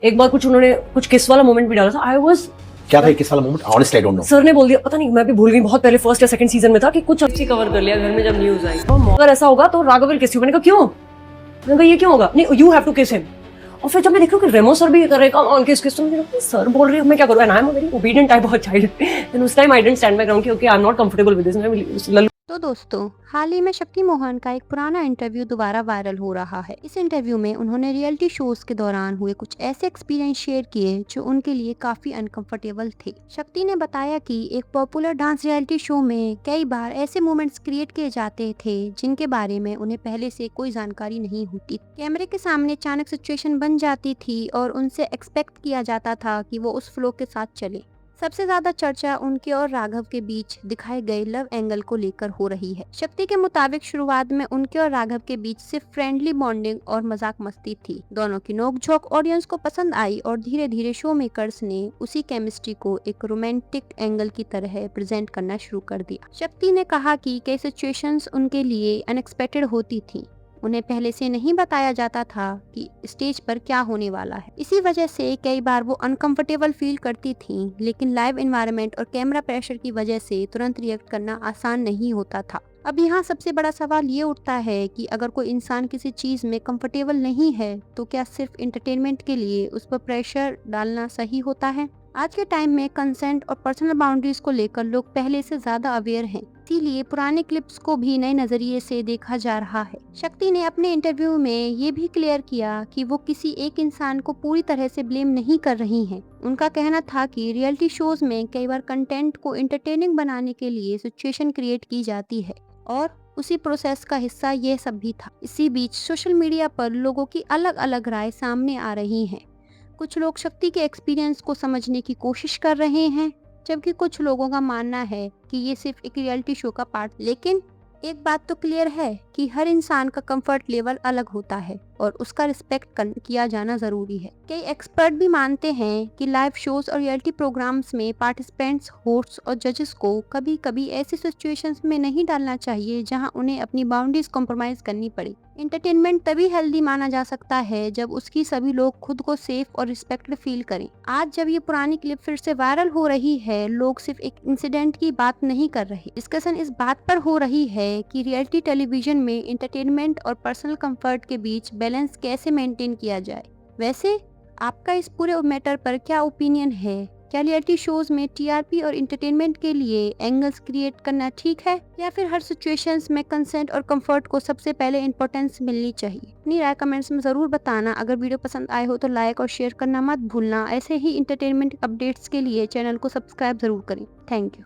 एक बार कुछ उन्होंने कुछ किस वाला मोमेंट भी डाला था। आई वाज क्या था ये किस वाला moment? Honestly I don't know. Sir ने बोल दिया, पता नहीं, मैं भी भूल गई, बहुत पहले फर्स्ट या सेकंड सीजन में था कि कुछ अच्छी कवर कर लिया घर में जब न्यूज आई। अगर ऐसा होगा तो राघव विल किस यू। मैंने कहा क्यों? मैंने कहा ये क्यों होगा? नहीं, यू हैव टू किस हिम। और फिर जब मैं देख रहा हूँ कि रेमो सर भी कर रहे हैं ऑन किस किस, तो मुझे लगा सर बोल रही हूँ, मैं क्या करूँ? And I am a very obedient type of child. Then उस time I didn't stand my ground कि okay I am not comfortable with this. तो दोस्तों, हाल ही में शक्ति मोहन का एक पुराना इंटरव्यू दोबारा वायरल हो रहा है। इस इंटरव्यू में उन्होंने रियलिटी शोज के दौरान हुए कुछ ऐसे एक्सपीरियंस शेयर किए जो उनके लिए काफी अनकंफर्टेबल थे। शक्ति ने बताया कि एक पॉपुलर डांस रियलिटी शो में कई बार ऐसे मोमेंट्स क्रिएट किए जाते थे जिनके बारे में उन्हें पहले से कोई जानकारी नहीं होती। कैमरे के सामने अचानक सिचुएशन बन जाती थी और उनसे एक्सपेक्ट किया जाता था कि वो उस फ्लो के साथ चले। सबसे ज्यादा चर्चा उनके और राघव के बीच दिखाए गए लव एंगल को लेकर हो रही है। शक्ति के मुताबिक शुरुआत में उनके और राघव के बीच सिर्फ फ्रेंडली बॉन्डिंग और मजाक मस्ती थी। दोनों की नोकझोंक ऑडियंस को पसंद आई और धीरे धीरे शो मेकर्स ने उसी केमिस्ट्री को एक रोमांटिक एंगल की तरह प्रेजेंट करना शुरू कर दिया। शक्ति ने कहा कि कई सिचुएशंस उनके लिए अनएक्सपेक्टेड होती थी। उन्हें पहले से नहीं बताया जाता था कि स्टेज पर क्या होने वाला है। इसी वजह से कई बार वो अनकंफर्टेबल फील करती थीं, लेकिन लाइव एनवायरनमेंट और कैमरा प्रेशर की वजह से तुरंत रिएक्ट करना आसान नहीं होता था। अब यहाँ सबसे बड़ा सवाल ये उठता है कि अगर कोई इंसान किसी चीज में कंफर्टेबल नहीं है तो क्या सिर्फ एंटरटेनमेंट के लिए उस पर प्रेशर डालना सही होता है? आज के टाइम में कंसेंट और पर्सनल बाउंड्रीज को लेकर लोग पहले से ज्यादा अवेयर हैं, इसीलिए पुराने क्लिप्स को भी नए नजरिए से देखा जा रहा है। शक्ति ने अपने इंटरव्यू में ये भी क्लियर किया कि वो किसी एक इंसान को पूरी तरह से ब्लेम नहीं कर रही हैं। उनका कहना था कि रियलिटी शोज में कई बार कंटेंट को एंटरटेनिंग बनाने के लिए सिचुएशन क्रिएट की जाती है और उसी प्रोसेस का हिस्सा यह सब भी था। इसी बीच सोशल मीडिया पर लोगों की अलग अलग राय सामने आ रही हैं। कुछ लोग शक्ति के एक्सपीरियंस को समझने की कोशिश कर रहे हैं, जबकि कुछ लोगों का मानना है कि ये सिर्फ एक रियलिटी शो का पार्ट। लेकिन एक बात तो क्लियर है कि हर इंसान का कंफर्ट लेवल अलग होता है और उसका रिस्पेक्ट किया जाना जरूरी है। कई एक्सपर्ट भी मानते हैं कि लाइव शोज और रियलिटी प्रोग्राम्स में पार्टिसिपेंट्स, होस्ट्स और जजेस को कभी कभी ऐसी सिचुएशंस में नहीं डालना चाहिए जहां उन्हें अपनी बाउंड्रीज कॉम्प्रोमाइज करनी पड़े। एंटरटेनमेंट तभी हेल्दी माना जा सकता है जब उसकी सभी लोग खुद को सेफ और रिस्पेक्टेड फील करें। आज जब ये पुरानी क्लिप फिर से वायरल हो रही है, लोग सिर्फ एक इंसिडेंट की बात नहीं कर रहे। डिस्कशन इस बात पर हो रही है कि रियलिटी टेलीविजन में एंटरटेनमेंट और पर्सनल कंफर्ट के बीच बैलेंस कैसे मेंटेन किया जाए। वैसे आपका इस पूरे मैटर पर क्या ओपिनियन है? क्या रियलिटी शोज में टीआरपी और एंटरटेनमेंट के लिए एंगल्स क्रिएट करना ठीक है, या फिर हर सिचुएशंस में कंसेंट और कंफर्ट को सबसे पहले इंपॉर्टेंस मिलनी चाहिए? अपनी राय कमेंट्स में जरूर बताना। अगर वीडियो पसंद आए हो तो लाइक और शेयर करना मत भूलना। ऐसे ही एंटरटेनमेंट अपडेट्स के लिए चैनल को सब्सक्राइब जरूर करें। Thank you.